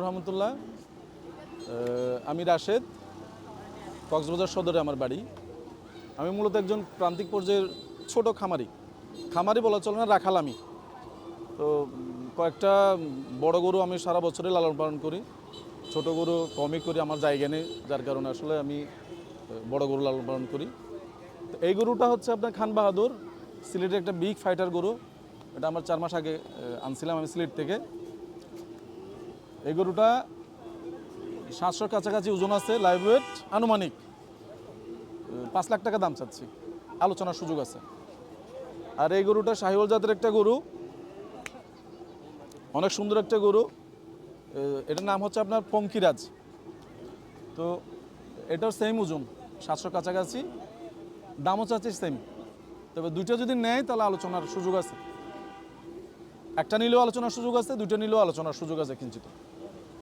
রহমতুল্লাহ, আমি রাশেদ, কক্সবাজার সদরে আমার বাড়ি। আমি মূলত একজন প্রান্তিক পর্যায়ের ছোট খামারি বলা চলে না, রাখাল আমি। তো কয়েকটা বড় গরু আমি সারা বছরে লালন পালন করি, ছোট গরু কমই করি, আমার জায়গা নেই, যার কারণে আসলে আমি বড় গরু লালন পালন করি। তো এই গরুটা হচ্ছে আপনার খান বাহাদুর, সিলেটের একটা বিগ ফাইটার গরু। এটা আমার 4 মাস আগে আনছিলাম আমি সিলেট থেকে। এই গরুটা 700 কাছাকাছি ওজন আছে, লাইভ ওয়েট আনুমানিক 5 লাখ টাকা দাম চাচ্ছি, আলোচনার সুযোগ আছে। আর এই গরুটা শাহিওয়াল জাতের একটা গরু, অনেক সুন্দর একটা গরু। এটার নাম হচ্ছে আপনার পঙ্কিরাজ। তো এটাও সেম ওজন, 700 কাছাকাছি, দামও চাচ্ছি সেম। তবে দুইটা যদি নেয় তাহলে আলোচনার সুযোগ আছে, একটা নিলেও আলোচনার সুযোগ আছে, দুইটা নিলেও আলোচনার সুযোগ আছে কিঞ্চিত।